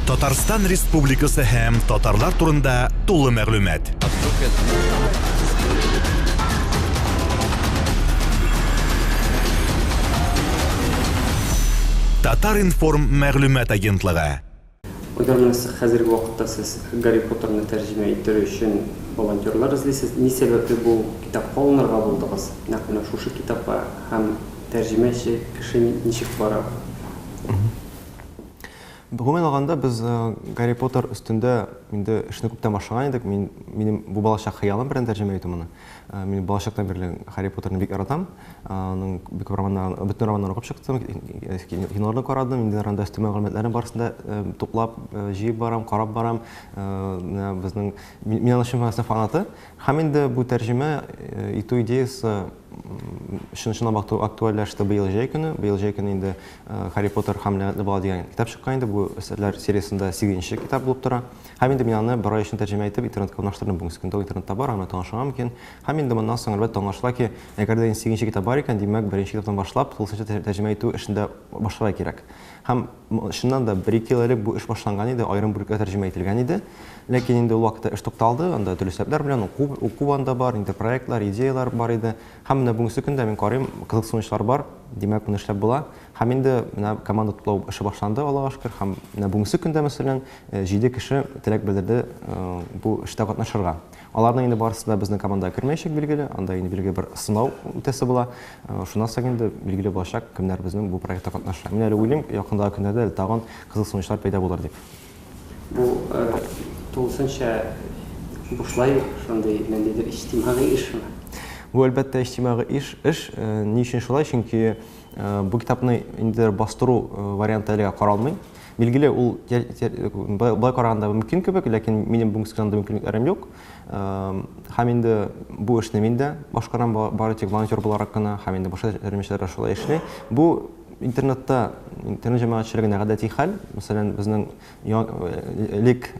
Татарстан Республикасы һәм татарлар турында тулы мәгълүмат. Татар информ мәгълүмат агентлыгы. Хәзерге вакытта сез Гарри Поттерны тәрҗемә итү өчен волонтерлар эзлисез. Ни сәбәпле бу китапка алынырга булдыгыз? Нәкъ шушы китапка һәм тәрҗемәче кеше ничек бара? Гомумән алганда без Гарри Поттер өстендә инде эшне күптән башлаган идек. Минем бу балачак хыялым белән тәрҗемә итү моны. Мин балачактан бирле Гарри Поттерны бик яратам. Аның бик романнарын, бөтен романнарын укып чыктым. Киноларны карадым, инде анда өстәмә мәгълүматларын барысында туплап, җыеп барам, карап барам. Безнең мин аның фанаты. Һәм инде бу тәрҗемә итү идеясы шуның актуальләште быел җәй көне. Быел җәй көне инде Гарри Поттер һәм Ләгънәтле бала дигән китап чыккан инде. Бу әсәрләр сериясендә 8нче китап булып тора. Һәм инде мин аны бер ай өчен тәрҗемә итеп интернетка урнаштырдым. Бүгенге көндә интернетта бар, аны танышырга мөмкин. Һәм инде моннан соң әлбәттә аңлашыла ки, әгәр дә 8нче китап бар икән, димәк, беренче китаптан башлап, тулысынча тәрҗемә итү эшендә башларга кирәк. Һәм шуннан да 1-2 ел элек бу эш башланган иде, аерым бүлеккә тәрҗемә ителгән иде. Ләкин инде ул вакытта эш тукталды, анда төрле сәбәпләр белән уку анда бар, инде проектлар, идеялар бар иде. Һәм менә бүгенге көндә мин карыйм, кызыксынучылар бар, димәк, моны эшләп була. Һәм инде менә команда туплау эше башланды, Аллага шөкер. Һәм менә бүгенге көндә мәсәлән 7 кеше теләк белдерде бу эштә катнашырга. Аларның инде барысы да безнең командага кермәячәк билгеле, анда инде билгеле бер сынау үтәсе була. Шуннан соң инде билгеле булачак кемнәр безнең бу проектта катнаша. Мин әле уйлыйм, якындагы көндәрдә тагын кызыксынучылар пайда булыр дип. Бу тулысынча бушлай шундый ниндидер иҗтимагый эшме? Бу әлбәттә иҗтимагый эш. Ни өчен шулай? Чөнки бу китапны инде бастыру варианты әлегә каралмый. Билгеле, ул бай караганда мөмкин кебек, ләкин минем бүгенге көндә мөмкинлекләрем юк. Һәм инде бу эшне мин дә башкарам, бары тик волонтер буларак кына, һәм инде башка тәрҗемәчеләр шулай эшли. Бу интернетта интернет җәмәгатьчелегенә гадәти хәл. Мәсәлән, безнең элек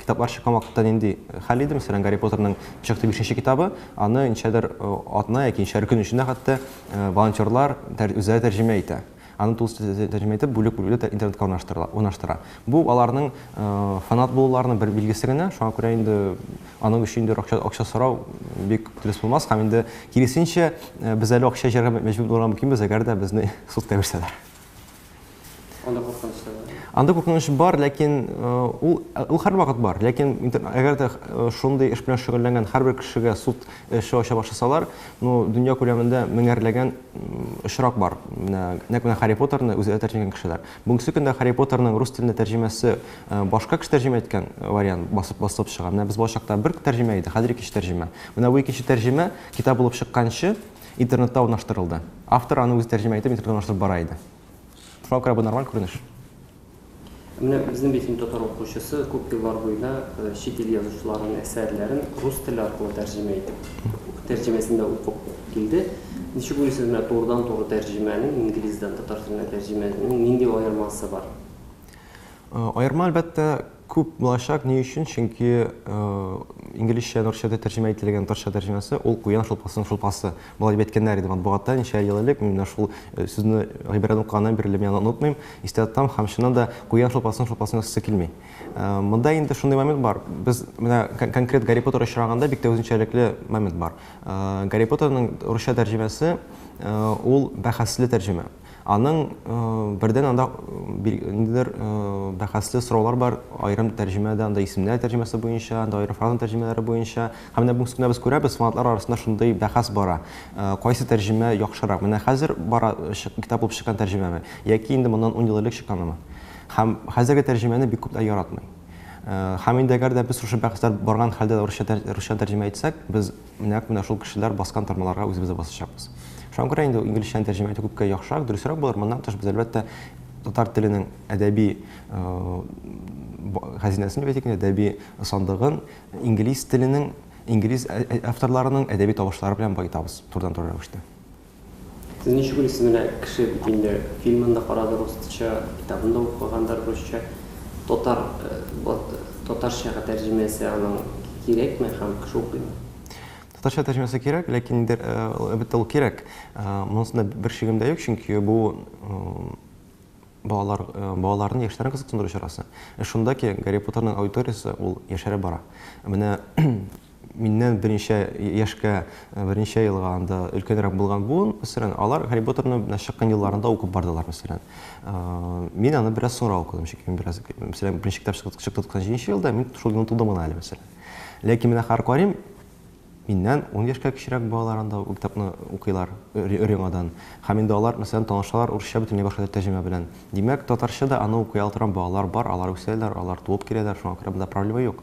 китаплар чыккан вакытта нинди хәл иде? Мәсәлән, Гарри Поттерның 5-нче китабы, аны ничәдер атна яки ничә көн эчендә хәтта волонтерлар үзләре тәрҗемә итә. Аны тулысынча тәрҗемә итеп, бүлек-бүлек интернетка урнаштыра. Бу аларның фанат булуларының бер билгесе генә. Шуңа күрә инде аның өчен инде акча сорау бик дөрес булмас. Һәм инде киресенчә без әле акча җәргә мәҗбүр булган мөмкинбез, әгәр дә безне судка бирсәләр. Анда куркыныч бар, ләкин ул һәрвакыт бар. Ләкин әгәр дә шундый эш белән шөгыльләнгән һәрбер кешегә суд эше ача башласалар, дөнья күләмендә меңәрләгән очрак бар. Менә Гарри Поттерны үзе тәрҗемә иткән кешеләр. Бүгенге көндә Гарри Поттерның рус теленә тәрҗемәсе башка кеше тәрҗемә иткән вариант басып чыга. Менә без балачакта бер тәрҗемә иде, хәзер икенче тәрҗемә. Менә бу икенче тәрҗемә китап булып чыкканчы интернетта урнаштырылды. Автор аны үзе тәрҗемә итеп интернетта урнаштырып бара иде. Шуңа күрә бу нормаль күренеш. Менә безнең битен татар укучысы күп еллар буена чит ил язучыларының әсәрләрен рус теле аркылы тәрҗемә итеп, тәрҗемәсендә укып килде. Ничек уйлыйсыз, менә турыдан-туры тәрҗемәнең инглиздән татар теленә тәрҗемәнең нинди аермасы бар? Аерма әлбәттә күп булачак. Ни өчен? Чөнки инглизчә, русчада тәрҗемә ителгән татарча тәрҗемәсе ул куян шулпасының шулпасы. Булай дип әйткәннәр иде матбугатта ничә ел элек. Мин шул сүзне гыйбарәт укыганнан бирле мин онытмыйм. Истәттем һәм шуннан да куян шулпасын өстә килми. Монда инде шундый момент бар. Без менә конкрет Гарри Поттер очраганда бик тә үзенчәлекле момент бар. Гарри Поттерның русча тәрҗемәсе ул бәхәсле тәрҗемә. Аның бердән анда ниндидер бәхәсле сораулар бар, аерым тәрҗемәдә, анда исемнәр тәрҗемәсе буенча, анда аерым фраза тәрҗемәләре буенча. Һәм менә бүгенге көндә без күрәбез, фанатлар арасында шундый бәхәс бара. Кайсы тәрҗемә яхшырак? Менә хәзер бара китап булып чыккан тәрҗемәме, яки инде моннан 10 ел элек чыкканмы? Һәм хәзерге тәрҗемәне бик күп яратмый. Һәм инде әгәр дә без шушы бәхәсләр барган хәлдә русча тәрҗемә итсәк, без менә шул кешеләр баскан тормаларга үзебез басачакбыз. Шуңа күрә инде инглизчән тәрҗемә итү күпкә яхшырак, дөресрәк булыр. Моннан тыш без әлбәттә татар теленең әдәби хәзинәсен дип әйтик, әдәби сандыгын инглиз теленең, инглиз авторларының әдәби табышлары белән байтабыз турыдан-туры рәвештә. Сез ничек уйлыйсыз, менә кеше инде фильмында карады русча, китабында укыгандар русча, татарчага тәрҗемәсе аның кирәкме һәм кеше укыймы? Татарча тәрҗемәсе кирәк, ләкин әлбәттә ул кирәк. Монысында бер шигем дә юк, чөнки бу балаларның яшьләрен кызыксындыру чарасы. Шунда ки Гарри Поттерның аудиториясы ул яшәрә бара. Менә миннән берничә яшькә, берничә елга анда өлкәнрәк булган буын, мәсәлән, алар Гарри Поттерны чыккан елларында укып бардылар, мәсәлән. Мин аны бераз соңра укыдым, чөнки мин бераз, мәсәлән, беренче китап чыкты 97 елда, мин шул елны тудым әле, мәсәлән. Ләкин менә һәр карыйм, миннән 10 яшькә кечерәк балалар анда китапны укыйлар өр-яңадан. Һәм инде алар, мәсәлән, танышалар урысча бөтенләй башка тәрҗемә белән. Димәк, татарча да аны укый алган балалар бар, алар үсәләр, алар туып киләләр, шуңа күрә монда проблема юк.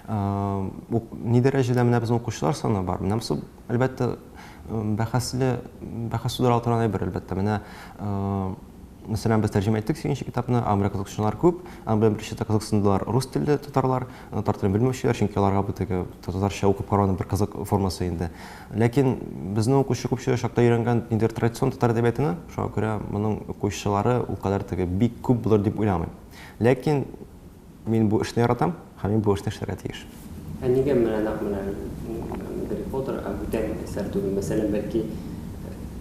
Ни дәрәҗәдә менә безнең укучылар саны бар. Менә әлбәттә бәхәс тудыра торган әйбер, әлбәттә. Менә мәсәлән, без тәрҗемә иттек 8нче китапны, Америка кызыксынучылар күп, аны белән беренче кызыксындылар рус телле татарлар, татар телен белмәүчеләр, чөнки аларга бу теге татарча укып карауның бер кызык формасы инде. Ләкин безнең укучы күпчелеге шакта өйрәнгән инде традицион татар әдәбиятына, шуңа күрә моның укучылары ул кадәр теге бик күп булыр дип уйламыйм. Ләкин мин бу эшне яратам, һәм мин бу эшне эшләргә тиеш. Нигә менә Гарри Поттер бүтән әсәр түгел, мәсәлән, бәлки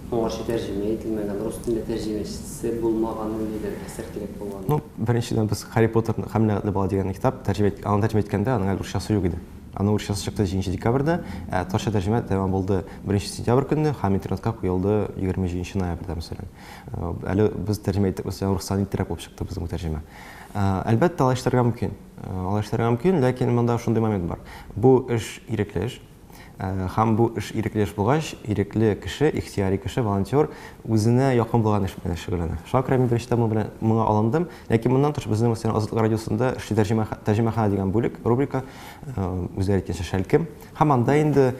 оңарча тәрҗемә ителмәгән, рус телендә тәрҗемәчесе булмаган нидер әсәр кирәк булган. Ну, беренчедән без Гарри Поттерны һәм Ләгънәтле бала дигән китап аны тәрҗемә иткәндә, аның әле русчасы юк иде. Аны русчасы чыкты 7 декабрьдә, татарча тәрҗемә тәмам булды 1 сентябрь көнне һәм интернетка куелды 27 ноябрьдә, мәсәлән. Әле без тәрҗемә иттек, мәсәлән, русчадан итерәк булып чыкты безнең тәрҗемә. Әлбәттә, алай эшләргә мөмкин. Алай эшләргә мөмкин, ләкин монда шундый момент бар. Бу эш ирекле эш. Һәм бу эш ирекле эш булгач, ирекле кеше, ихтияри кеше, волонтер үзенә якын булган эш белән шөгыльләнә. Шуңа күрә мин беренчедән моңа алындым, ләкин моннан тыш безнең мәсәлән Азатлык радиосында тәрҗемәханә дигән бүлек, рубрика үзләре әйткәнчә шәлкем. Һәм анда инде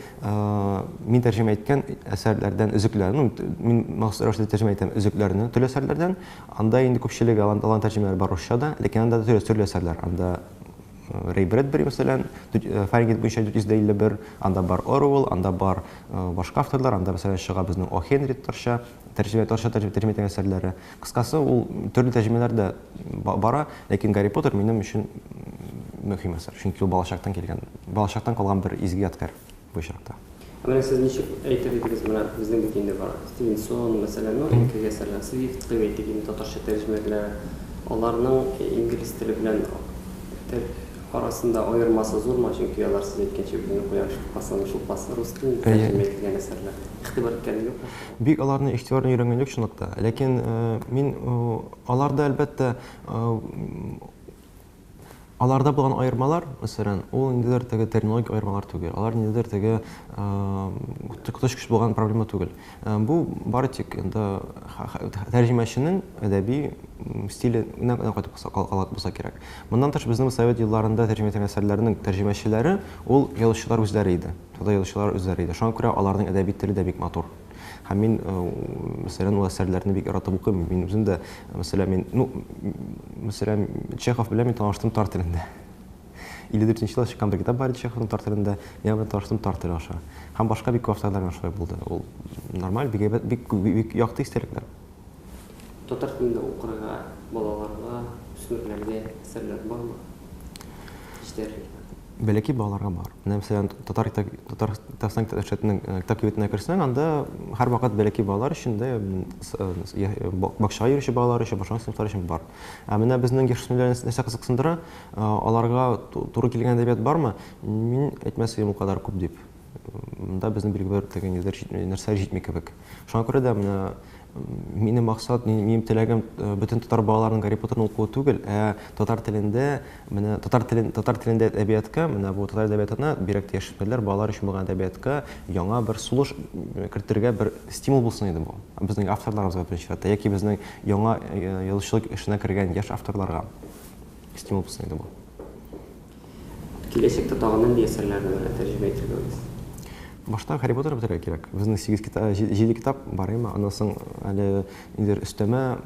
мин тәрҗемә иткән әсәрләрдән өзекләрне, мин махсус рәвештә тәрҗемә итәм өзекләрне, төрле әсәрләрдән. Анда инде күпчелеге алан тәрҗемәләр бар русчада, ләкин анда төрле әсәрләр. Анда Рэй Брэдбери, мәсәлән, Фаренгейт буенча 451, анда бар Оруэлл, анда бар башка авторлар, анда мәсәлән чыга безнең О. Хенри татарча тәрҗемә иткән әсәрләре. Кыскасы, ул төрле тәрҗемәләр дә бара, ләкин Гарри Поттер минем өчен мөһим әсәр, чөнки ул балачактан калган бер изге ядкар бу очракта. Менә сез ничек әйтер идегез, менә безнең бит инде бар. Стивенсон, мәсәлән, ике әсәрләр, Свифт әйтик инде татарча тәрҗемәләр, аларның инглиз теле белән арасында аермасы зурма, чөнки алар сез әйткәнчә бүген шулпасы рус телен тәрҗемә ителгән әсәрләр. Игътибар иткән юк. Бик аларны игътибарын өйрәнгән юк шунлыкта. Ләкин мин аларда әлбәттә аларда булган аермалар, мәсәлән, ул ниндидер теге терминологик аермалар түгел. Алар ниндидер теге тотыш булган проблема түгел. Бу бары тик инде тәрҗемәченең әдәби стиле кайтып булса кирәк. Моннан тыш безнең Совет елларында тәрҗемә иткән әсәрләрнең тәрҗемәчеләре ул язучылар үзләре иде. Татар язучылар үзләре иде. Шуңа күрә аларның әдәби теле дә бик матур. Һәм мин, мәсәлән, ул әсәрләрне бик яратып укыйм. Мин үзем дә, мәсәлән, Чехов белән мин таныштым тар телендә. 54-нче елда чыккан бер китап бар иде Чеховның тар телендә. Мин белән таныштым тар теле аша. Һәм башка бик күп авторлар белән шулай булды. Ул нормаль, бик якты истәлекләр. Татар телендә укырга балаларга, үсмерләргә әсәрләр бармы? Бәләки балаларга бар. Мәсәлән, татар китапчысының китап кибетенә керсәң, анда һәр вакыт бәләки балалар өчен дә бакчага йөрүче балалар өчен, башка сыйныфлар өчен бар. Менә безнең яшьләрне нәрсә кызыксындыра, аларга туры килгән әдәбият бармы? Мин әйтмәсәм ул кадәр күп дип. Монда безнең бер тегән нәрсә җитми кебек. Шуңа күрә дә менә минем максат, минем теләгем бөтен татар балаларының Гарри Поттерны укуы түгел, татар телендә әдәбиятка, менә бу татар әдәбиятына бирәк яшьләр балалар өчен булган әдәбиятка яңа бер сулыш кертергә бер стимул булсын иде бу. Безнең авторларыбызга беренче, яки безнең яңа язучылык эшенә кергән яшь авторларга стимул булсын иде бу. Киләчәктә тагын нинди әсәрләрне тәрҗемә итәргә уйлыйсыз? Башта Гарри Поттерны бетерергә кирәк. Безнең 7 китап бар име, аннан соң әле инде өстәмә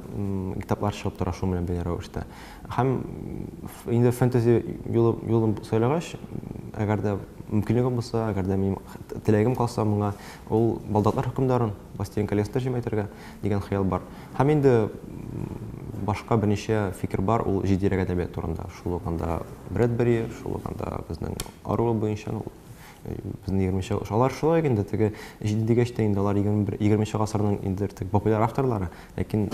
китаплар чыгып тора шул белән бер рәвештә. Һәм инде фэнтези юлын сайлагач, әгәр дә мөмкинлегем булса, әгәр дә минем теләгем калса, моңа ул Балдаклар хөкемдарын Властелин колец тәрҗемә итәргә дигән хыял бар. Һәм инде башка берничә фикер бар ул җиддирәк әдәбият турында. Шул анда Брэдбери, шул анда безнең Оруэлл буенча безнең 20-нче алар шулай инде теге җиддигәч тә инде алар 20-нче гасырның инде популяр авторлары, ләкин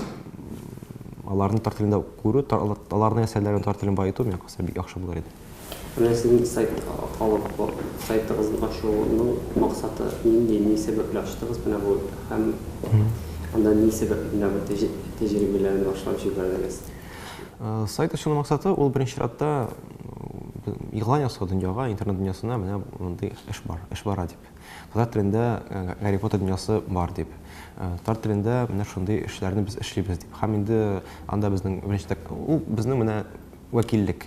аларның татар телендә күрү, аларның әсәрләрен татар телен баету мен калса бик яхшы булыр иде. Менә сезнең сайт алып сайтыгызны ачуның максаты нинди, ни сәбәпле ачтыгыз менә бу һәм анда ни сәбәпле менә бу тәҗрибәләрне башлап җибәрдегез? Сайт ачуның максаты ул беренче чиратта игълан ясау дөньяга, интернет дөньясына менә мондый эш бара дип. Татар телендә Гарри Поттер дөньясы бар дип. Татар телендә менә шундый эшләрне без эшлибез дип. Һәм инде анда безнең беренче ул безнең менә вәкиллек,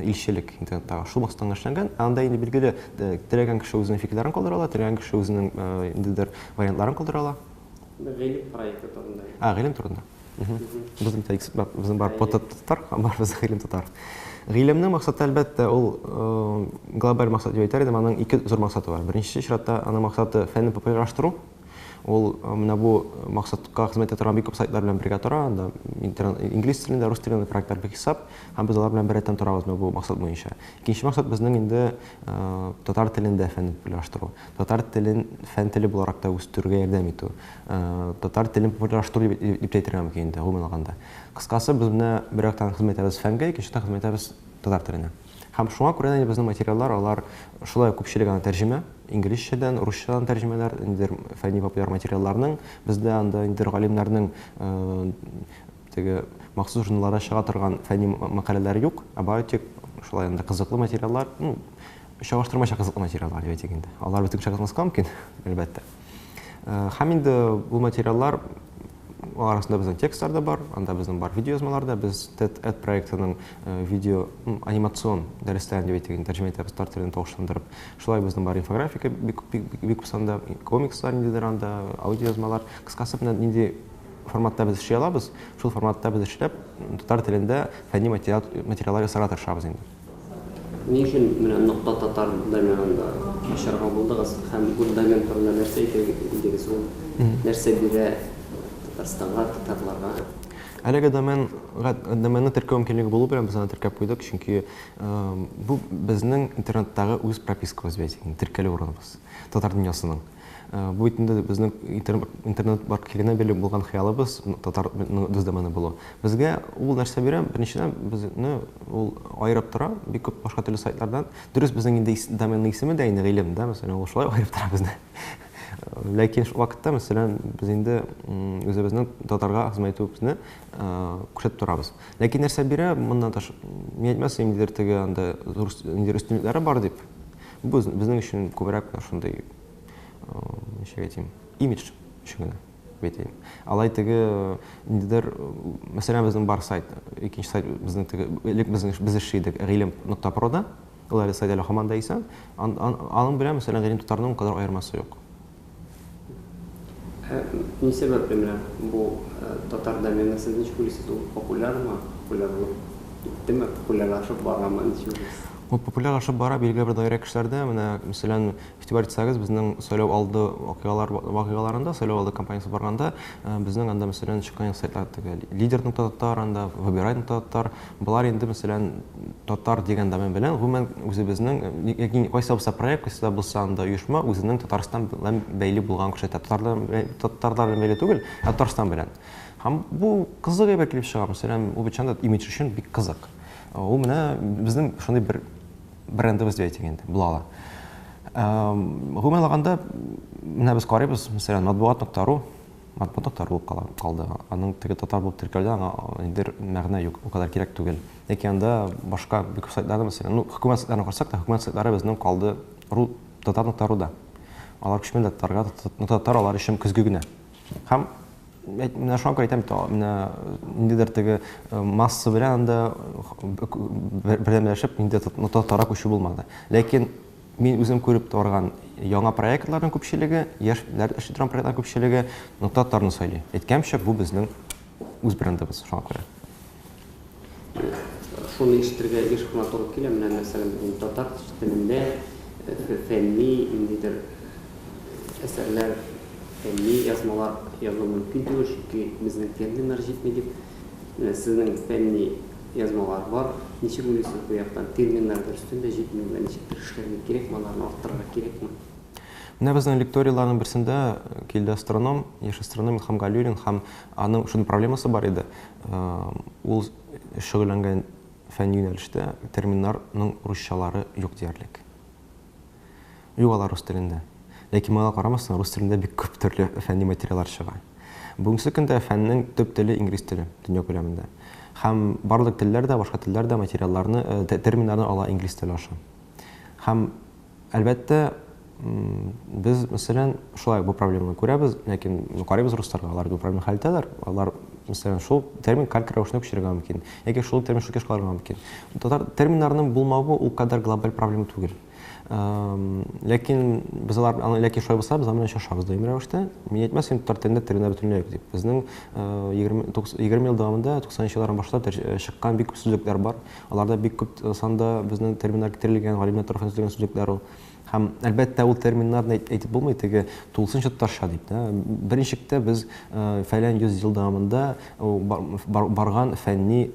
илчелек интернеттагы шул максатта эшләнгән. Анда инде билгеле теләгән кеше үзенең фикерләрен калдыра ала, теләгән кеше үзенең индидер вариантларын калдыра ала. Гыйлем проекты турында. Гыйлем турында. Безнең бар татар, бар безнең гыйлем татар. Гыйлемнең максаты әлбәттә ул глобаль максат дип әйтәр идем, аның ике зур максаты бар. Беренче чиратта аның максаты фәнне популярлаштыру. Ул менә бу максатка хезмәт итә торган бик күп сайтлар белән бергә тора, анда инглиз телендә, рус телендә проектлар бик хисап, һәм без алар белән беррәттән торабыз бу максат буенча. Икенче максат безнең инде татар телендә фәнне популярлаштыру. Татар телен фән теле буларак та үстерүгә ярдәм итү. Татар телен популярлаштыру дип әйтергә мөмкин инде гомумән алганда. Кыскасы без менә бер яктан хезмәт итәбез фәнгә, икенче яктан хезмәт итәбез татар теленә. Һәм шуңа күрә инде безнең материаллар алар шулай күпчелек аны тәрҗемә, инглизчәдән, русчадан тәрҗемәләр, инде фәнни популяр материалларның бездә анда инде галимнәрнең теге махсус журналларда чыга торган фәнни мәкаләләр юк, ә тик шулай инде кызыклы материаллар, чагыштырмача кызыклы материаллар дип әйтик инде. Алар бөтен чагылмаска мөмкин, әлбәттә. Һәм инде бу материаллар арасында безнең текстлар да бар, анда безнең бар видеоязмалар да, без TED проектының видео анимацион дәресләрен дип әйтик, тәрҗемә итәбез татар телен тавышландырып. Шулай безнең бар инфографика бик санда, комикслар ниндидер анда, аудиоязмалар, кыскасы менә нинди форматта без эшли алабыз, шул форматта без эшләп татар телендә фәнни материаллар ясарга тырышабыз инде. Ни өчен менә нокта татар доменында ачарга булдыгыз һәм бу домен турында нәрсә әйтәгез ул? Нәрсә бирә Татарстанга, татарларга? Әлеге доменны теркәү мөмкинлеге булу белән без аны теркәп куйдык, чөнки бу безнең интернеттагы үз пропискабыз бит, теркәле урыныбыз, татар дөньясының. Бу инде безнең интернет бар килгәннән бирле булган хыялыбыз татар үз домены булу. Безгә ул нәрсә бирә, беренчедән безне ул аерып тора, бик күп башка төрле сайтлардан. Дөрес безнең инде доменның исеме дә инде гыйлем, да, мәсәлән, ул шулай аерып тора безне. Ләкин шул вакытта, мәсәлән, без инде үзебезнең татарга хезмәт итүебезне күрсәтеп торабыз. Ләкин нәрсә бирә, моннан тыш, мин әйтмәсәм, индидер теге анда өстенлекләре бар дип. Бу безнең өчен күбрәк шундый, ничек әйтим, имидж өчен генә бетем. Алай теге индидер, мәсәлән, безнең бар сайт, икенче сайт безнең теге без эшлидек гыйлем.pro-да, ул әле сайт әле һаман да исән, аның белән мәсәлән гыйлем татарның кадәр аермасы юк. Ни сәбәпле менә бу татар домены сез ничек уйлыйсыз, ул популярмы? Популярлык иттеме? Популярлашып барамы? Ул популярлашып бара билгеле бер даирә кешеләрдә, менә мәсәлән, игътибар итсәгез, безнең сайлау алды вакыйгаларында, сайлау алды кампаниясе барганда, безнең анда мәсәлән чыккан сайтлар теге лидер.татар, анда выбирай.татар, булар инде мәсәлән татар дигән домен белән гомумән үзебезнең кайсы булса проект, кайсы булса анда оешма үзенең Татарстан белән бәйле булган күрсәтә. Татарлар белән бәйле түгел, ә Татарстан белән. Һәм бу кызык әйбер килеп чыга, мәсәлән, ул бичанда имидж өчен бик кызык. Ул менә безнең шундый бер брендыбыз дип әйтик инде, була. Гомумән алганда менә без карыйбыз, мәсәлән, matbuat.ru калды. Аның теге татар булып теркәлде, аңа инде мәгънә юк, о кадәр кирәк түгел. Ләкин анда башка бик сайтларда, мәсәлән, хөкүмәт сайтларына карасак та, хөкүмәт сайтлары безнең калды татар.ru-да. Алар күчмәле татарга, татар алар өчен көзгө генә. Һәм менә шуңа күрә әйтәм, менә индидер теге масса белән анда бердәмләшеп инде татарга күчү булмады. Ләкин мин үзем күреп торган яңа проектларның күпчелеге, яшьләр эшли торган проектларның күпчелеге татарны сөйли. Әйткәнчә, бу безнең үз брендыбыз шуңа күрә. Шуны ишетергә еш кына туры килә, менә мәсәлән, татар телендә фәнни индидер әсәрләр, фәнни язмалар язу мөмкин түгел, чөнки безнең терминнар җитми дип. Сезнең фәнни язмалар бар. Ничек уйлыйсыз бу яктан терминнар өстендә җитмәүгә, ничек эшләргә кирәкме, аларны арттырырга кирәкме? Менә безнең лекторияларның берсендә килде астроном, яшь астроном Илһам Галиуллин, һәм аның шундый проблемасы бар иде. Ул шөгыльләнгән фән юнәлештә терминнарның русчалары юк диярлек. Юк алар рус телендә. Ләкин моңа карамастан рус телендә бик күп төрле фәнни материаллар чыга. Бүгенге көндә фәннең төп теле инглиз теле дөнья күләмендә. Һәм барлык телләр дә, башка телләр дә материалларны, терминнарны ала инглиз теле аша. Һәм әлбәттә без, мәсәлән, шулай бу проблеманы күрәбез, ләкин карыйбыз рустарга, алар бу проблеманы хәл итәләр. Алар, мәсәлән, шул термин калькара ушны күчерергә мөмкин. Яки шул термин шул кешкаларга мөмкин. Татар терминнарның булмавы ул кадәр глобаль проблема түгел. Ләкин без алар, ләкин шулай булса, без аның шашабыз даими рәвештә. Мин әйтмәсәм, татар телендә терминнар бөтенләй юк дип. Безнең 20 ел дәвамында 90 еллардан башлап чыккан бик күп сүзлекләр бар. Аларда бик күп санда безнең терминнар китерелгән, галимнәр тарафыннан төзелгән сүзлекләр ул. Һәм әлбәттә ул терминнарны әйтеп булмый, теге тулысынча татарча дип. Беренчектә без фәлән 100 ел дәвамында барган фәнни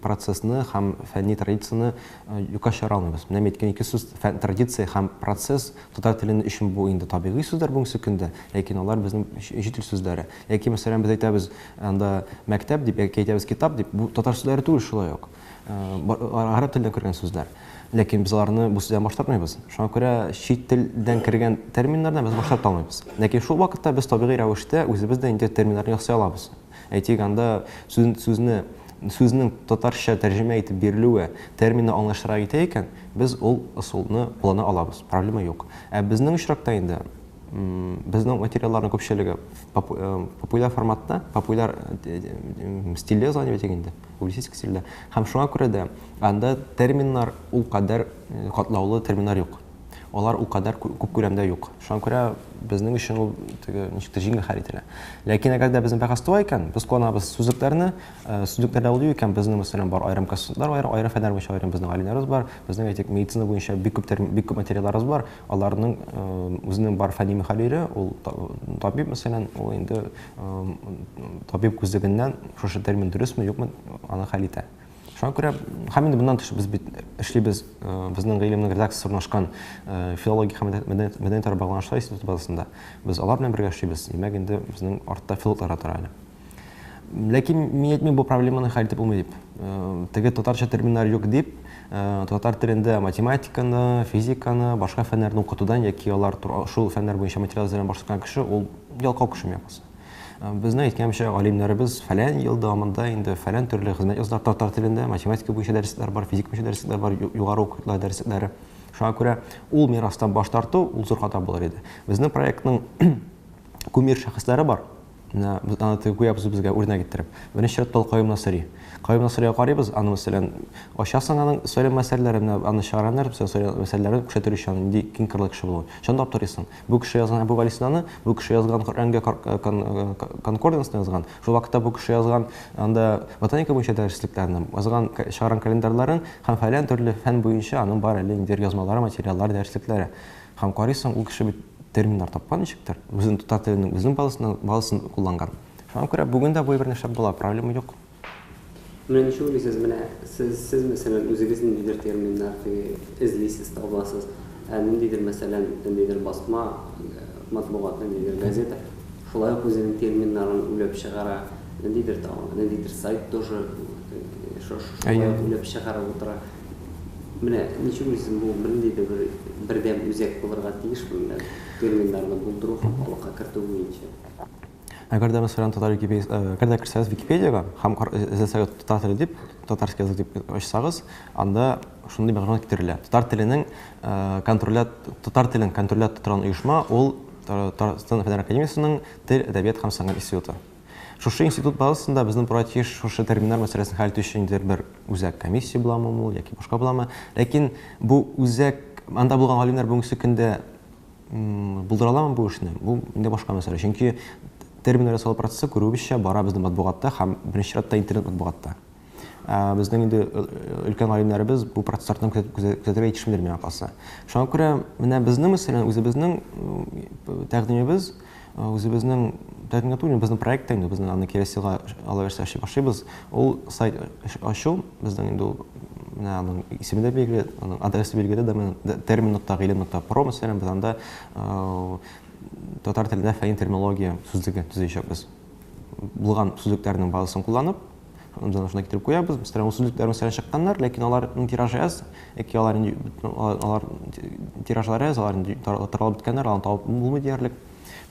процессны һәм фәнни традицияны юкка чыгара алмыйбыз. Менә әйткән ике сүз традиция һәм процесс татар теленең өчен бу инде табигый сүзләр бүгенге көндә, ләкин алар безнең җитил сүзләре. Яки мәсәлән без әйтәбез, анда мәктәп дип, яки әйтәбез китап дип, бу татар сүзләре түгел шулай ук. Араб телендә кергән сүзләр. Ләкин без аларны бу сүздән баштармыйбыз. Шуңа күрә чит телдән кергән терминнардан без баштарта алмыйбыз. Ләкин шул вакытта без табигый рәвештә үзебездә инде терминнарны ясый алабыз. Әйтик, анда сүзнең татарча тәрҗемә итеп бирелүе, терминны аңлашырга итә икән, без ул ысулны куллана алабыз. Проблема юк. Ә безнең очракта инде безнең материалларның күпчелеге популяр форматта, популяр стильдә язылган дип әйтгәндә, публицистик стильдә. Һәм шуңа күрә дә анда терминнар ул кадәр катлаулы терминнар юк. Алар ул кадәр күп күләмдә юк. Шуңа күрә безнең өчен ул ничектер җиңел хәл ителә. Ләкин әгәр дә безнең бәхәс туа икән, без кулланабыз сүзлекләрне, сүзлекләрдә ул икән безнең мәсәлән бар аерым кассалар, аерым фәннәр буенча аерым безнең галимнәребез бар, безнең әйтик медицина буенча бик күп материалларыбыз бар. Аларның үзенең бар фәнни мөхәллире, ул табиб мәсәлән, ул инде табиб күзлегеннән шушы термин дөресме, юкмы, аны хәл итә. Шуңа күрә һәм инде моннан тыш без эшлибез безнең гыйлемнең редакциясе урнашкан филология һәм мәдәниятләр багланышлар институты базасында. Без алар белән бергә эшлибез. Димәк, инде безнең артта филологлар тора әле. Ләкин мин әйтмим, бу проблеманы хәл итеп булмый дип. Теге татарча терминнар юк дип, татар телендә математиканы, физиканы, башка фәннәрне укытудан яки алар шул фәннәр буенча материал эзләгән башка кеше, ул ялкау кеше япасы. Безнең әйткәнчә, галимнәребез фәлән ел дәвамында инде фәлән төрле хезмәт язлар татар телендә, математика буенча дәресләр бар, физика буенча дәресләр бар, югары укытулар дәресләре. Шуңа күрә ул мирастан баш тарту ул зур хата булыр иде. Безнең проектның кумир шәхесләре бар. Без аны куябыз безгә үрнәк иттереп. Беренче рәттә Каюм Насыри. Каюм Насырига карыйбыз, аны мәсәлән, ачасың аның сөйләм мәсьәләләрен, аны чыгараннар, сөйләм мәсьәләләрен күрсәтер өчен инде киң кырлы кеше булу. Шунда аптырыйсың. Бу кеше язган Абу Галисинаны, бу кеше язган Коръәнгә конкордансны язган. Шул вакытта бу кеше язган анда ботаника буенча дәреслекләрне, язган чыгаран календарьларын һәм фәлән төрле фән буенча аның бар әле инде язмалары, материаллар, дәреслекләре. Һәм карыйсың, ул кеше бит терминнар тапкан ничектер? Үзен татар теленең үзенең баласын кулланган. Шуңа күрә бүген дә бу бер нәрсә була, проблема юк. Менә ничек уйлыйсыз, менә сез мәсәлән үзегезнең нидер терминнарны эзлисез, табасыз. Ниндидер мәсәлән, ниндидер басма, матбугат, ниндидер газета, шулай ук үзенең терминнарын уйлап чыгара, ниндидер тагын, ниндидер сайт тоже шулай уйлап чыгара утыра. Менә ничек уйлыйсыз, бу ниндидер бердәм үзәк булырга тиешме, терминнарны булдыру һәм халыкка кертү буенча? Әгәр дә мәсәлән татар кирсәгез Википедиягә һәм эзләсәгез татар теле дип, татарский язык дип ачсагыз, анда шундый мәгълүмат китерелә. Татар телен контролят торган оешма ул Татарстан Федераль Академиясының Тел, әдәбият һәм сәнгать институты. Шушы институт базасында безнең проект шушы терминнар мәсьәләсен хәл итү өчен бер үзәк комиссия буламы ул яки башка буламы? Ләкин бу үзәк анда булган галимнәр бүгенге көндә булдыра аламы бу эшне? Бу инде башка мәсьәлә. Чөнки терминнар ясалу процессы күрүебезчә бара безнең матбугатта һәм беренче рәттә интернет матбугатта. Безнең инде өлкән галимнәребез бу процессларны күзәтергә җитешмиләр миңа калса. Шуңа күрә менә безнең мәсәлән үзебезнең тәкъдимебез, үзебезнең тәкъдиматуны безнең проектта безнең аны киләсе елга ала версия башлыйбыз. Ул сайт ачу безнең инде менә аның исеме дә белгиле, аның адресы белгиле, termin.ilm.pro мәсәлән, без анда татар телендә фән терминология сүзлеге төзәчәкбез. Булган сүзлекләрнең базасын кулланып, анда шуны китереп куябыз. Мәсәлән, ул сүзлекләр мәсәлән чыкканнар, ләкин аларның тиражы аз, яки алар тиражлары аз, алар таралып беткәннәр, аларны табып булмый диярлек.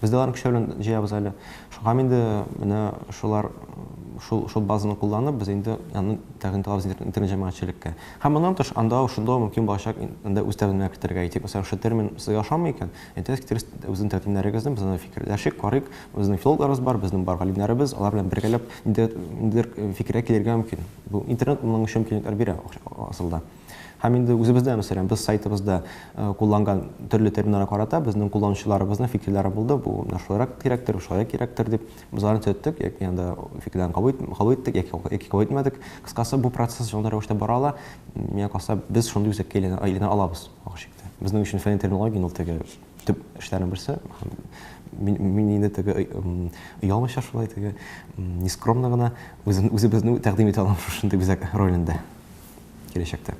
Без дә аларны кеше белән җыябыз әле. Шуңа инде менә шул базаны кулланып, без инде аны тәкъдим итәбез интернет җәмәгатьчелеккә. Һәм моннан тыш анда шунда мөмкин булачак инде үз тәкъдимнәрне кертергә әйтик. Мәсәлән, шу термин сезгә ошамый икән, әйтәсез китерез үзенең тәкъдимнәрегезне, безнең фикерләшик, карыйк, безнең филологларыбыз бар, безнең бар галимнәребез, алар белән бергәләп инде фикергә килергә мөмкин. Бу интернет моның өчен мөмкинлекләр бирә асылда. Һәм инде үзебездә, мәсәлән, без сайтыбызда кулланган төрле терминнарга карата безнең кулланучыларыбызның фикерләре булды. Бу нашуларак кирәктер, шулай кирәктер дип без аларны төзәттек, яки анда фикерләрне кабул иттек, яки кабул итмәдек. Кыскасы, бу процесс шундый рәвештә бара ала. Миңа калса, без шундый үзәккә әйләнә алабыз. Безнең өчен фән терминология ул теге төп эшләрнең берсе. Мин инде теге ялмыша шулай теге нескромно гына үзебезне тәкъдим итә алам шундый үзәк ролендә киләчәктә.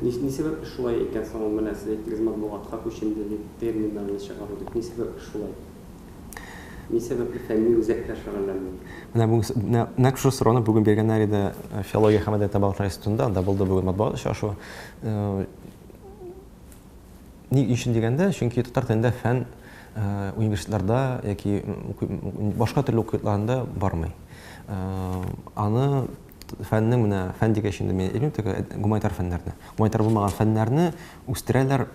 Ни сәбәпле шулай икән соң менә сез әйттегез матбугатка күченде дип терминнарны чыгару дип. Ни сәбәпле шулай? Ни сәбәпле фәнни үзәкләр шөгыльләнми? Менә нәкъ шул сорауны бүгін бергәннәр иде филология һәм әдәбият балыклар институтында, анда булды бүген матбугат очрашу. Ни өчен дигәндә, чөнки татар телендә фән университетларда яки башка төрле укытларында бармый. Аны фәннең менә фән дигәч инде мен әйтим, гуманитар фәннәрне. Гуманитар булмаган фәннәрне үстерәләр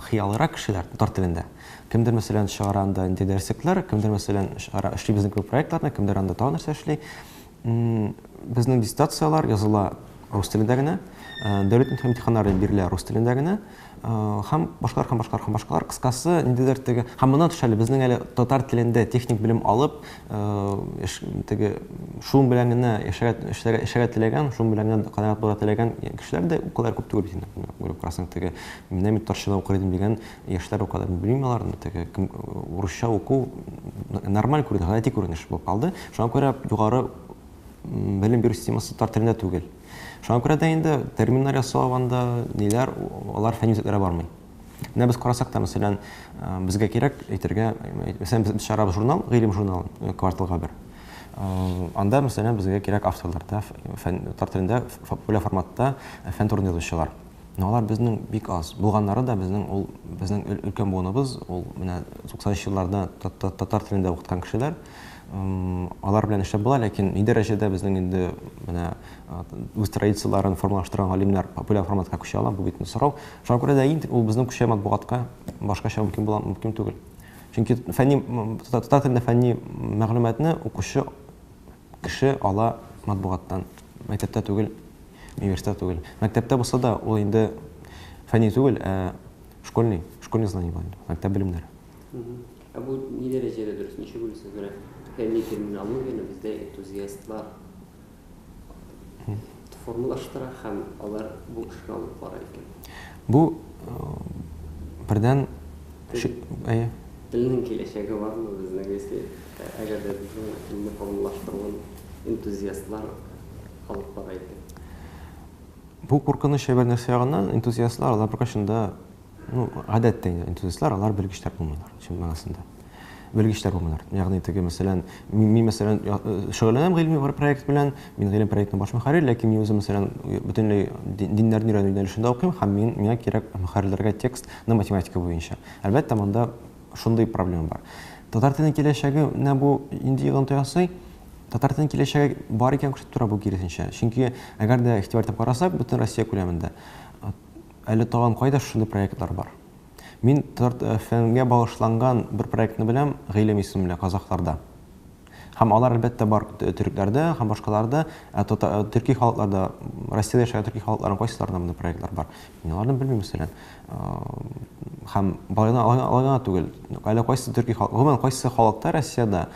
хыялырак кешеләр татар телендә. Кемдер мәсәлән чыгара анда инде дәреслектәр, кемдер мәсәлән эшли безнең күп проектларны, кемдер анда тагын нәрсә эшли. Безнең диссертациялар языла рус телендә генә, дәүләт имтиханнары бирелә рус телендә генә. Һәм башкалар кыскасы ниндидер теге һәм моннан тыш әле безнең әле татар телендә техник белем алып теге шул белән генә яшәргә теләгән, шул белән генә канәгать була теләгән кешеләр дә у кадәр күп түгел инде. Уйлап карасаң теге менә мин татарча укыр идем дигән яшьләр у кадәр белмим аларны, теге урысча уку нормаль күренеш, гади күренеш булып калды. Шуңа күрә югары белем бирү системасы татар телендә түгел. Шуңа күрә дә инде терминнар ясау анда ниләр, алар фәнни үзәкләргә бармый. Менә без карасак та, мәсәлән, безгә кирәк әйтергә, мәсәлән, без чыгарабыз журнал, гыйлем журнал, кварталга бер. Анда, мәсәлән, безгә кирәк авторлар да, татар телендә популяр форматта фән турында язучылар. Алар безнең бик аз. Булганнары да безнең өлкән буыныбыз, ул менә 90 елларда татар телендә укыткан кешеләр. Алар белән эшләп була, ләкин ни дәрәҗәдә безнең инде менә үз традицияларын формалаштырган галимнәр популяр форматка күчә ала, бу бит сорау. Шуңа күрә дә инде ул безнең күчә матбугатка башкача мөмкин түгел. Чөнки татар телендә фәнни мәгълүматны укучы кеше ала матбугаттан, мәктәптә түгел, университетта түгел. Мәктәптә булса да ул инде фәнни түгел, школьный знание булды, мәктәп белемнәре. Бу ни дәрәҗәдә дөрес, ничә булса görə фәнни терминологияны бездә энтузиастлар формалаштыра һәм алар бу эшкә алып бара икән. Бу бердән телнең киләчәге бармы безнең, если әгәр дә безнең телне формалаштыруын энтузиастлар алып бара икән? Бу куркыныч бер нәрсә ягыннан энтузиастлар алар беркайчанда, гадәттә энтузиастлар алар белгечләр булмыйлар, чын мәгънәсендә. Белгечләр булмыйлар. Ягъни теге мәсәлән, мин мәсәлән шөгыльләнәм гыйльми проект белән, мин гыйлем проектның баш мөхәррир, ләкин мин үзем мәсәлән бөтенләй диннәрне өйрәнү юнәлешендә укыйм һәм миңа кирәк мөхәррирләргә текстны математика буенча. Әлбәттә, монда шундый проблема бар. Татар теленең киләчәге менә бу инде йогынты ясый. Татар теленең киләчәге бар икән күрсәтеп тора бу киресенчә. Чөнки әгәр дә игътибар итеп карасак, бөтен Россия күләмендә әле тагын кайда шундый проектлар бар. Мин фәнгә багышланган бер проектны беләм, гыйлем исемле казахларда. Һәм алар әлбәттә бар төрекләрдә, һәм башкаларда, төрки халыкларда, Россиядә яшәгән төрки халыкларның кайсыларында мондай проектлар бар. Мин аларны белмим мәсәлән. Һәм балына түгел, әле кайсы төрки халык, гомумән кайсы халыкта Россиядә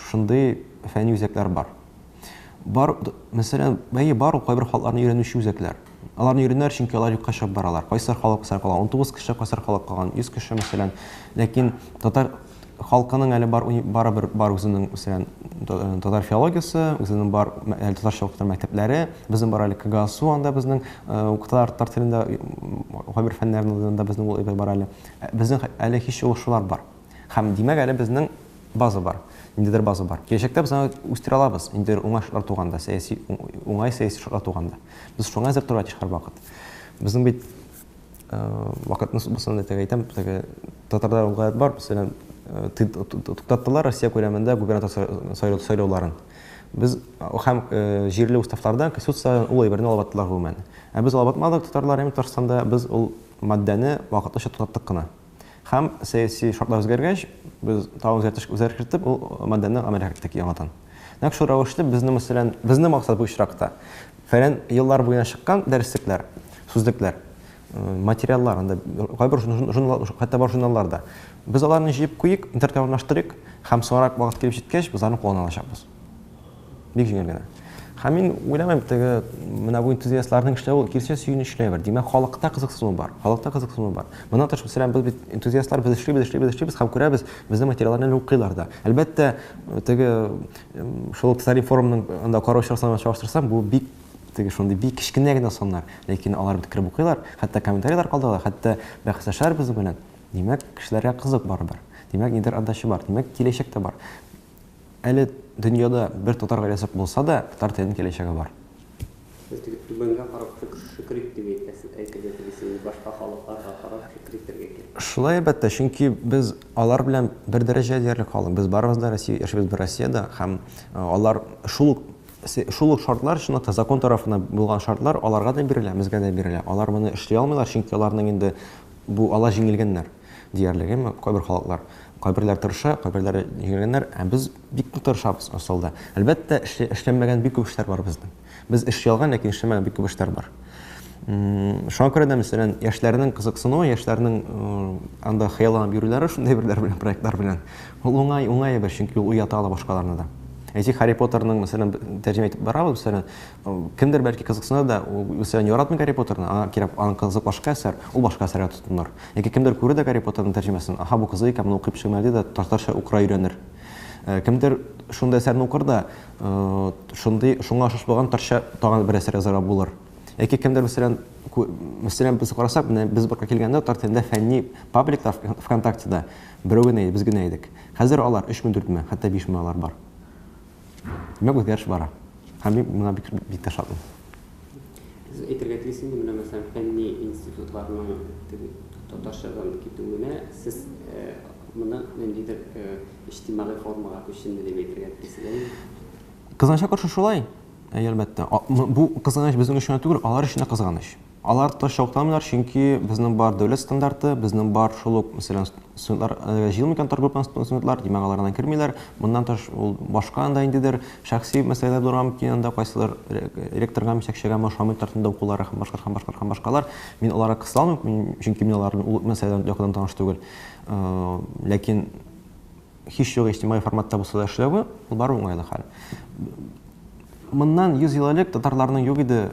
шундый фәнни үзәкләр бар. Бар, мәсәлән, бар кайбер халыкларны өйрәнүче үзәкләр. Аларны өйрәнәр, чөнки алар юкка чыгып баралар. Кайсар халык калган, 19 кеше кайсар халык калган, 100 кеше мәсәлән. Ләкин татар халкының әле бар үзенең мәсәлән татар филологиясы, үзенең бар татарча укыту мәктәпләре, безнең бар әле КГСУ, анда безнең укытулар татар телендә, габер фәннәрендә безнең ул бар әле. Безнең әле һич ошулар бар. Һәм димәк әле безнең база бар. Ниндидер база бар. Киләчәктә без аны үстерә алабыз. Инде уңай шартлар туганда, уңай сәяси шартлар туганда. Без шуңа әзер торырга тиеш һәр вакыт. Безнең бит вакытны булсын дип әйтәм, татарлар уңай бар, мәсәлән, туктаттылар Россия күләмендә губернатор сайлауларын. Без һәм җирле уставларда конституциядән ул әйберне алып аттылар гомумән. Ә без алып атмадык, татарлар һәм Татарстанда без ул маддәне вакытлыча туктаттык кына. Һәм сәяси шартлар үзгәргәч, без тагын үзгәртеп ул маддәне гамәлгә кертик яңадан. Нәкъ шул рәвештә безнең мәсәлән, безнең максат бу очракта. Фәлән еллар буена чыккан дәреслекләр, сүзлекләр, материаллар, анда кайбер хәтта бар журналларда. Без аларны җыеп куйык, интернетка урнаштырыйк, һәм соңрак вакыт килеп җиткәч, без аны куллана алачакбыз. Бик җиңел генә. Һәм мин уйламыйм, теге менә бу энтузиастларның эшләве кирсә сөйүн эшләвер. Димәк, халыкта кызыксыну бар. Халыкта кызыксыну бар. Монда тыш, мәсәлән, без бит энтузиастлар без эшлибез һәм күрәбез, безнең материалларны укыйлар да. Әлбәттә, теге шул Татар форумның анда караучыларны чагыштырсам, бу бик теге шундый бик кичкенә генә соннар. Ләкин алар бит киреп укыйлар, хәтта комментарийлар калдылар, хәтта бәхәсләшәләр без белән. Димәк, кешеләргә кызык барыбер. Димәк, нидер адашы бар. Димәк, киләчәктә бар. Әле дөньяда бер татар гаиләсе булса да, татар теленең киләчәге бар. Сез түбәнгә карап шикрик дип әйтәсез, башка халыкларга карап шикриктәргә кирәк. Шулай әлбәттә, чөнки без алар белән бер дәрәҗә диярлек халык. Без барыбыз да Россия, яшибез бер Россиядә һәм алар шул шартлар, чынлыкта закон тарафыннан булган шартлар аларга да бирелә, безгә дә бирелә. Алар моны эшли алмыйлар, чөнки аларның инде бу ала җиңелгәннәр диярлек, кайбер халыклар. Кайберләр тырыша, кайберләр җиңелгәннәр, без бик тырышабыз асылда. Әлбәттә, эшләнмәгән бик күп эшләр бар безнең. Без эшли алган, ләкин эшләмәгән бик күп эшләр бар. Шуңа күрә дә, мәсәлән, яшьләрнең кызыксынуы, яшьләрнең анда хыялланып йөрүләре шундый бирләр белән, проектлар белән. Ул уңай бер, чөнки ул уята ала башкаларны да. Әйтик, Харри Поттерның, мәсәлән, тәрҗемә итеп барабыз, мәсәлән, кемдер бәлки кызыксына да, мәсәлән, яратмый Харри Поттерны, аңа кирәк, аның кызык башка әсәр, ул башка әсәргә тотыныр. Яки кемдер күрә дә Харри Поттерның тәрҗемәсен, аха, бу кызык икән, моны укып чыгмый ди дә, татарча укыра өйрәнер. Кемдер шундый әсәрне укыр да, шуңа охшаш татарча тагын бер әсәр язарга булыр. Яки кемдер, мәсәлән, без карасак, без бер килгәндә татар телендә фәнни пабликлар ВКонтактеда берәү генә, без генә идек. Хәзер алар 3000-4000, хәтта 5000 алар бар. Димәк, үзгәреш бара. Һәм мин моңа бик тә шатмын. Сез әйтергә телисезме, менә мәсәлән, фәнни институтларның татарчадан китүенә сез моны ниндидер иҗтимагый формага күченде дип әйтергә телисезме? Кызганычка каршы шулай, әлбәттә. Бу кызганыч безнең өчен түгел, алар өчен дә кызганыч. Алар татарча укыталмыйлар, чөнки безнең бар дәүләт стандарты, безнең бар шул ук, мәсәлән, студентлар җыелмаган татар группасының студентлар, димәк, алардан кирмиләр. Моннан тыш ул башка анда индидер шәхси мәсьәләләр булырга мөмкин, анда кайсылар ректорга, мисәкчегә, машамый тартында укулар һәм башкалар. Мин аларга кыса алмыйм, чөнки мин аларны ул мәсьәләләр якыннан таныш түгел. Ләкин һич юк иҗтимагый форматта булса да эшләве, ул бар уңайлы хәл. Моннан 100 ел элек татарларның юк иде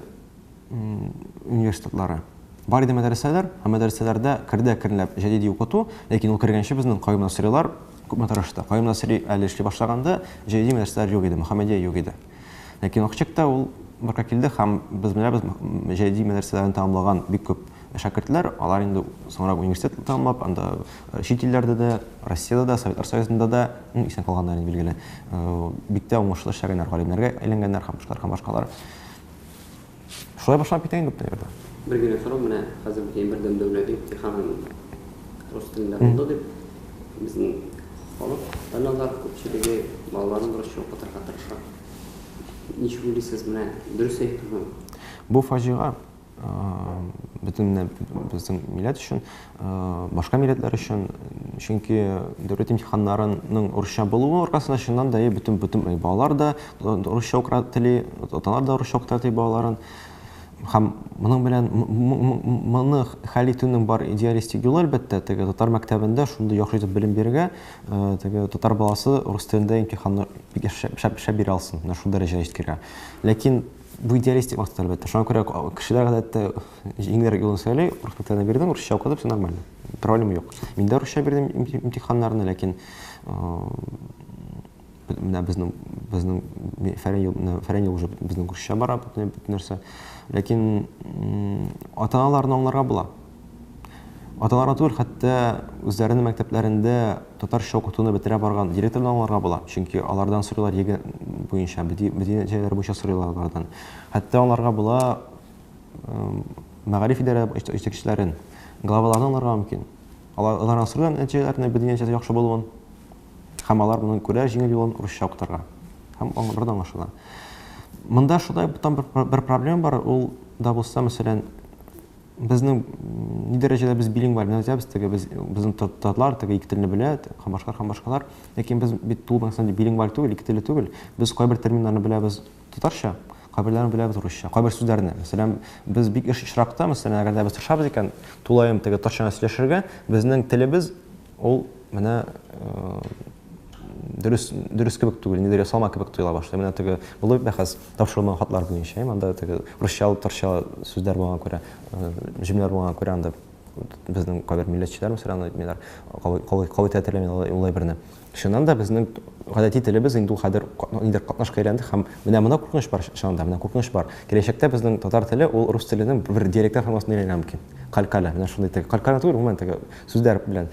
университетлары. Бар иде мәдрәсәләр, һәм мәдрәсәләрдә кирделәп җәдиди укыту, ләкин ул кергәнче безнең Каюм Насыйрилар күпме тырышты. Каюм Насыйри әле эшли башлаганда җәдиди мәдрәсәләр юк иде, Мөхәммәдия юк иде. Ләкин вакытчыкта ул барга килде һәм без җәдиди мәдрәсәләрне тәмамлаган бик күп шәкертләр, алар инде соңрак университет тәмамлап, анда чит илләрдә дә, Россиядә дә, Советлар Союзында да исән калганнар инде билгеле. Бик тә уңышлы эшләгәннәр, галимнәргә әйләнгәннәр һәм башкалар. Шулай башлап китәйин дип әйтәләр. Бер генә сорау, менә хәзер бердәм дәүләт имтиханын рус телендә булды дип, безнең халык, аналар күпчелеге балаларын русча укытырга тырыша. Ничек уйлыйсыз, менә дөрес әйтүме? Бу фаҗига безнең милләт өчен, башка милләтләр өчен, чөнки дәүләт имтиханнарының русча булуы аркасында чыннан да бөтен балалар да русча укыра тели, аталар да русча укыта тели балаларын. Һәм моның белән моны хәл итүнең бар идеалистик юлы, әлбәттә, теге татар мәктәбендә шундый яхшы итеп белем бирергә, теге татар баласы рус телендә имтиханны бик шәп бирә алсын, шул дәрәҗәгә җиткергә. Ләкин бу идеалистик максат әлбәттә. Шуңа күрә кешеләр гадәттә җиңелрәк юлын сөйли, рус телен бирдем, русча укыдым, все нормально. Проблема юк. Мин дә русча бирдем имтиханнарны, ләкин менә безнең фәрән ел уже безнең русча бара бөтен нәрсә. Ләкин ата-аналарны аңларга була. Аталарга түгел, хәтта үзләренең мәктәпләрендә татарча укытуны бетерә барган директорларны аңларга була. Чөнки алардан сорыйлар егы буенча, бөтен буенча сорыйлар алардан. Хәтта аңларга була мәгариф идарә җитәкчеләрен, главаларны аңларга мөмкин. Алардан сорыган нәтиҗәләрне бөтен яхшы булуын һәм алар моны күрә җиңел юлын русча укытырга. Һәм аңларга аңлашыла. Монда шулай бер проблема бар, ул да булса, мәсәлән, безнең ни дәрәҗәдә без билингваль, безнең татарлар ике телне белә, һәм башкалар, ләкин без бит тулысынча билингваль түгел, ике телле түгел. Без кайбер терминнарны беләбез татарча, кайберләрне беләбез русча, кайбер сүзләрне. Мәсәлән, без бик ишракта, мәсәлән, әгәр дә без тырышабыз икән, тулаем татарча сөйләшергә, безнең телебез ул менә дөрес кебек түгел, нидер ясалма кебек тоела башлый. Менә теге булып бәхәс тапшырылган хатлар буенча, анда теге русча, татарча сүзләр булган күрә, җөмләләр булган күрә, анда безнең кайбер милләтчеләр мәсәлән әйтмиләр, кавы театрламый улай берне. Шуннан да безнең гадәти телебез инде хәзер нидер катнашка әйләнде һәм менә куркыныч бар шунда, менә куркыныч бар. Киләчәктә безнең татар теле ул рус теленең бер диалектар формасына әйләнә мөмкин. Калькаля, менә шундый теге калькаля түгел, гомумән теге сүзләр белән.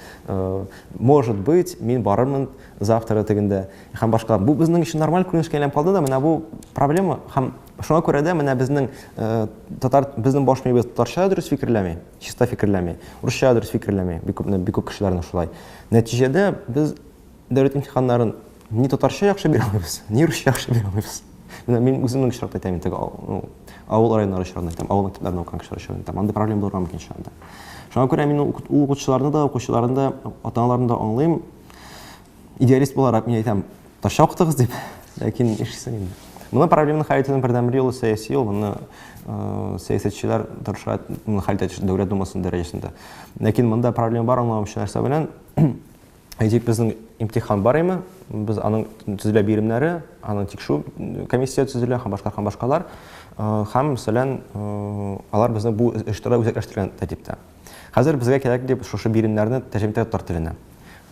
Может быть, мин барырмын завтра тегендә һәм башка. Бу безнең өчен нормаль күренешкә әйләнеп калды да, менә бу проблема һәм шуңа күрә дә менә безнең безнең баш миебез татарча дөрес фикерләми, чиста фикерләми, русча дөрес фикерләми. Бик күп кешеләрне шулай. Нәтиҗәдә без дәүләт имтиханнарын ни татарча яхшы бирә алмыйбыз, ни русча яхшы бирә алмыйбыз. Менә мин үземнең очракта әйтәм, теге авыл районнары очрагында әйтәм, авыл мәктәпләрендә укыган кешеләр очрагында әйтәм. Анда проблема булырга мөмкин шунда. Шуңа күрә мин укытучыларны да, укучыларны да, ата-аналарны да аңлыйм. Идеалист буларак мин әйтәм, татарча укытыгыз дип, ләкин эшлисең инде. Моны проблеманы хәл итүнең бердәнбер юлы сәяси юл, моны сәясәтчеләр тырышырга, моны хәл итә дәүләт думасының дәрәҗәсендә. Ләкин монда проблема бар, аңламыйча нәрсә белән. Әйтик, безнең имтихан бар име, без аның төзелә биремнәре, аның тикшерү комиссия төзелә, һәм башкалар, һәм мәсәлән, алар безне бу эштә үзәкләштергән тәртиптә. Хәзер безгә кирәк дип шушы биремнәрне тәрҗемә итә татар теленә.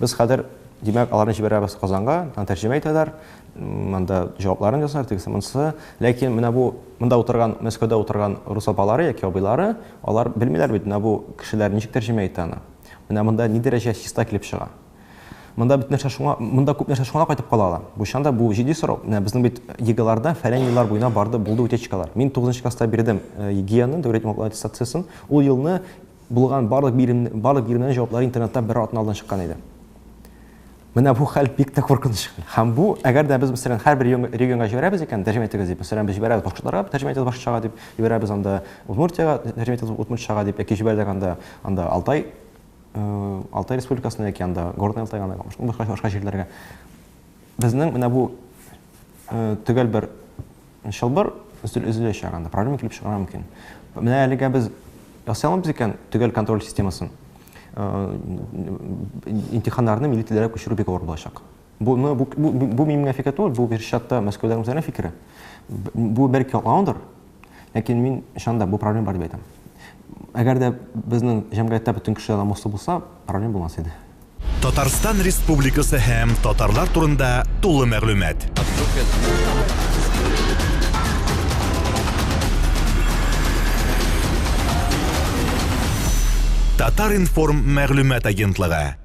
Без хәзер, димәк, аларны җибәрәбез Казанга, тәрҗемә итәләр, монда җавапларын ясар, тегесе, ләкин менә бу монда утырган, Мәскәүдә утырган рус апалары яки абыйлары, алар белмиләр бит, менә бу кешеләр ничек тәрҗемә итә аны. Менә монда ни дәрәҗә чиста килеп чыга. Монда күп нәрсә шуңа кайтып калалар. Бу шанда бу җитди сорау. Менә безнең бит егыларда фәлән еллар буена барды, булды утечкалар. Мин 9нчы класста бирдем ЕГЭны, дәүләт имтихан аттестациясын. Ул елны булган барлык биремнән җаваплары интернетта бер атна алдан чыккан иде. Менә бу хәл бик тә куркыныч. Һәм бу, әгәр дә без мәсәлән һәрбер регионга җибәрәбез икән, тәрҗемә итегез дип, мәсәлән без җибәрәбез башкаларга, тәрҗемә итегез башкачага дип, җибәрәбез анда Удмуртиягә, тәрҗемә итегез Удмуртчага дип, яки җибәрдек анда Алтай республикасына яки анда Горный Алтайга, башка җирләргә. Безнең менә бу төгәл бер чылбыр үзеләчәк анда, проблема килеп чыгарга мөмкин. Менә әлегә без ясалмабыз икән төгәл контроль системасын. Имтиханнарны милли телләргә күчерү бик авыр булачак. Бу минем фикер түгел, бу бер шатта Мәскәүдәге үзенең фикере. Бу бәлки аңдыр, ләкин мин шанда бу проблема бар дип әйтәм. Әгәр дә безнең җәмгыятьтә бөтен кешеләр намуслы булса, проблема булмас иде. Татарстан Республикасы һәм татарлар турында тулы мәгълүмат. Татар информ мәгълүмат агентлыгы.